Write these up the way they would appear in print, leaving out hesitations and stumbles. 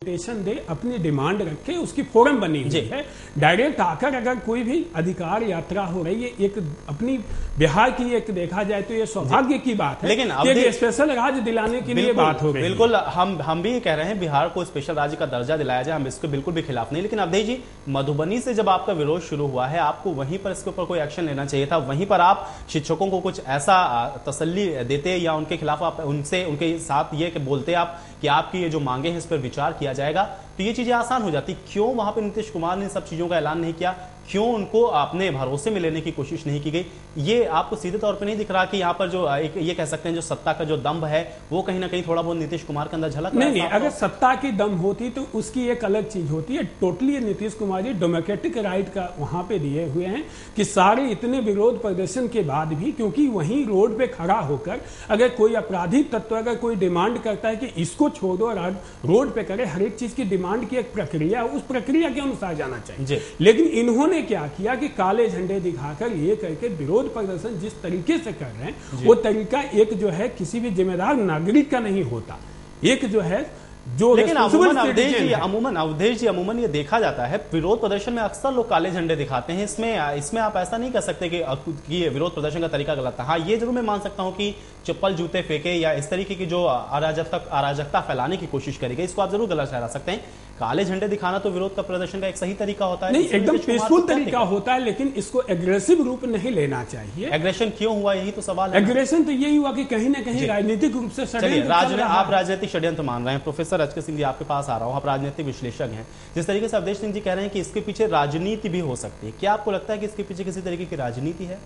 Invitation दे, अपनी demand रखे, उसकी फोरम बनी हुई है। डायरेक्ट आकर अगर कोई भी अधिकार यात्रा हो रही है, एक अपनी बिहार की एक देखा जाए तो ये सौभाग्य की बात है, लेकिन एक स्पेशल राज्य दिलाने के लिए बात हो रही है। बिल्कुल, हम भी कह रहे हैं बिहार को स्पेशल राज्य का दर्जा दिलाया जाए, हम इसके बिल्कुल भी खिलाफ नहीं। लेकिन अवधेश जी, मधुबनी से जब आपका विरोध शुरू हुआ है, आपको वहीं पर इसके ऊपर कोई एक्शन लेना चाहिए था। वहीं पर आप शिक्षकों को कुछ ऐसा तसल्ली देते या उनके खिलाफ आप उनके साथ ये बोलते आप कि आपकी ये जो मांगे हैं इस पर विचार किया जाएगा, तो ये चीजें आसान हो जाती। क्यों वहां पे नीतीश कुमार ने सब चीजों का ऐलान नहीं किया? क्यों उनको अपने भरोसे में लेने की कोशिश नहीं की गई? ये आपको सीधे तौर पे नहीं दिख रहा कि यहाँ पर जो ये कह सकते हैं जो सत्ता का जो दम्भ है वो कहीं ना कहीं थोड़ा बहुत नीतीश कुमार के अंदर झलक नहीं, अगर सत्ता की दम होती तो उसकी एक अलग चीज होती है। Totally Nitish Kumar ji democratic right का वहां पे दिए हुए हैं कि सारे इतने विरोध प्रदर्शन के बाद भी, क्योंकि वहीं रोड पे खड़ा होकर अगर कोई आपराधिक तत्व अगर कोई डिमांड करता है कि इसको छोड़ दो, रोड पे करे, हर एक चीज की डिमांड की एक प्रक्रिया, उस प्रक्रिया के अनुसार जाना चाहिए। लेकिन इन्होंने क्या किया कि काले झंडे दिखाकर ये करके विरोध प्रदर्शन जिस तरीके से कर रहे हैं वो तरीका एक जो है किसी भी जिम्मेदार नागरिक का नहीं होता। एक जो है जो, लेकिन अवधेश जी अमूमन ये देखा जाता है विरोध प्रदर्शन में अक्सर लोग काले झंडे दिखाते हैं। इसमें आप ऐसा नहीं कर सकते कि ये विरोध प्रदर्शन का तरीका गलत था। हाँ, ये जरूर मैं मान सकता हूं कि चप्पल जूते फेंके या इस तरीके की जो अराजकता फैलाने की कोशिश करी गई, इसको आप जरूर गलत ठहरा सकते हैं। काले झंडे दिखाना तो विरोध का प्रदर्शन का एक सही तरीका होता है, नहीं, एकदम पीसफुल तरीका होता है, लेकिन इसको एग्रेसिव रूप नहीं लेना चाहिए। एग्रेशन क्यों हुआ, यही तो सवाल है। एग्रेशन तो यही हुआ कि कहीं ना कहीं राजनीतिक रूप से आप राजनीतिक षड्यंत्र मान रहे हैं। प्रोफेसर अजगर सिंह जी, आपके पास आ रहा हूं, आप राजनीतिक विश्लेषक हैं। जिस तरीके से अवधेश सिंह जी कह रहे हैं कि इसके पीछे राजनीति भी हो सकती है, क्या आपको लगता है कि इसके पीछे किसी तरीके की राजनीति है?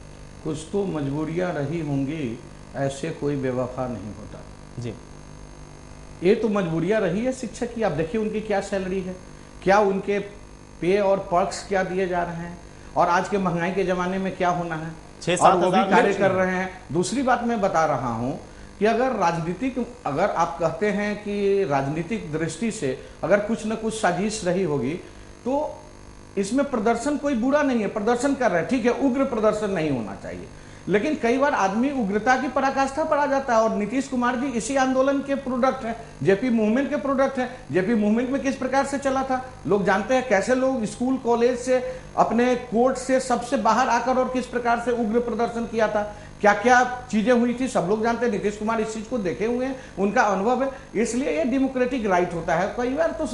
कुछ तो मजबूरियां रही होंगी, ऐसे कोई बेवफा नहीं होता जी। ये तो मजबूरियां रही है शिक्षक की। आप देखिए उनकी क्या सैलरी है, क्या उनके पे और पर्क्स क्या दिए जा रहे हैं, और आज के महंगाई के जमाने में क्या होना है, 6-7 वो भी कार्य कर रहे हैं। दूसरी बात मैं बता रहा हूं कि अगर आप कहते हैं कि राजनीतिक दृष्टि से अगर कुछ न कुछ साजिश रही होगी तो इसमें प्रदर्शन कोई बुरा नहीं है। प्रदर्शन कर रहे हैं, ठीक है, उग्र प्रदर्शन नहीं होना चाहिए, लेकिन कई बार आदमी उग्रता की पराकाष्ठा पर आ जाता है। और नीतीश कुमार जी इसी आंदोलन के प्रोडक्ट हैं, जेपी मूवमेंट के प्रोडक्ट हैं। जेपी मूवमेंट में किस प्रकार से चला था लोग जानते हैं, कैसे लोग स्कूल कॉलेज से अपने कोर्ट से सबसे बाहर आकर और किस प्रकार से उग्र प्रदर्शन किया था, क्या क्या चीजें हुई थी, सब लोग जानते हैं। नीतीश कुमार इस चीज को देखे हुए हैं, उनका अनुभव है, इसलिए ये डेमोक्रेटिक राइट होता है। कई बार तो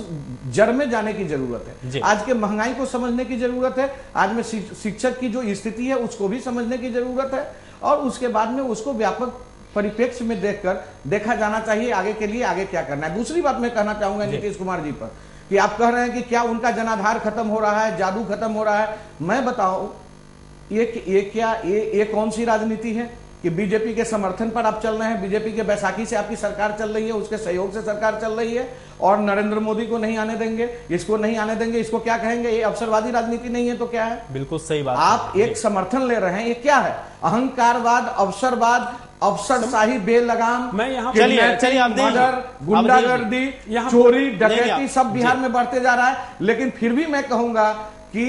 जड़ में जाने की जरूरत है, आज के महंगाई को समझने की जरूरत है, आज में शिक्षक की जो स्थिति है उसको भी समझने की जरूरत है, और उसके बाद में उसको व्यापक परिप्रेक्ष्य में देखा जाना चाहिए आगे के लिए आगे क्या करना है। दूसरी बात मैं कहना चाहूंगा नीतीश कुमार जी पर कि आप कह रहे हैं कि क्या उनका जनाधार खत्म हो रहा है, जादू खत्म हो रहा है। मैं बताऊं ये कौन सी राजनीति है कि बीजेपी के समर्थन पर आप चल रहे हैं, बीजेपी के बैसाखी से आपकी सरकार चल रही है, उसके सहयोग से सरकार चल रही है, और नरेंद्र मोदी को नहीं आने देंगे, इसको नहीं आने देंगे, इसको क्या कहेंगे? ये अवसरवादी राजनीति नहीं है तो क्या है? बिल्कुल सही बात। आप एक समर्थन ले रहे हैं, ये क्या है? अहंकारवाद, अवसरवाद, अफसरशाही, बेलगाम, गुंडागर्दी, चोरी, डकैती सब बिहार में बढ़ते जा रहा है। लेकिन फिर भी मैं कहूंगा कि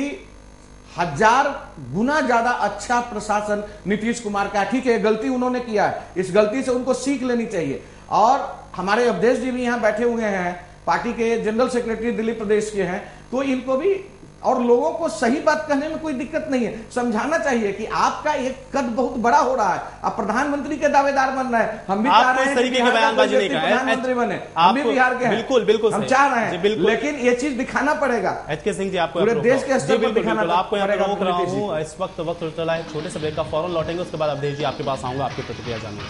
1000 गुना ज्यादा अच्छा प्रशासन नीतीश कुमार का। ठीक है, गलती उन्होंने किया है, इस गलती से उनको सीख लेनी चाहिए। और हमारे अवधेश जी भी यहाँ बैठे हुए हैं, पार्टी के जनरल सेक्रेटरी दिल्ली प्रदेश के हैं, तो इनको भी और लोगों को सही बात कहने में कोई दिक्कत नहीं है। समझाना चाहिए कि आपका एक कद बहुत बड़ा हो रहा है, आप प्रधानमंत्री के दावेदार बन रहे हैं। हम भी चाह रहे हैं प्रधानमंत्री बने, हम भी बिहार के हैं, बिल्कुल हम चाह रहे हैं, लेकिन ये चीज दिखाना पड़ेगा। एचके सिंह जी, आपको पूरे देश के स्तर पर दिखाना पड़ेगा। आपको यहाँ पर रोक रहा हूँ, इस वक्त चला है छोटे से ब्रेक का, फौरन लौटेंगे, उसके बाद अवधेश जी आपके पास आऊंगा आपकी प्रतिक्रिया जानने।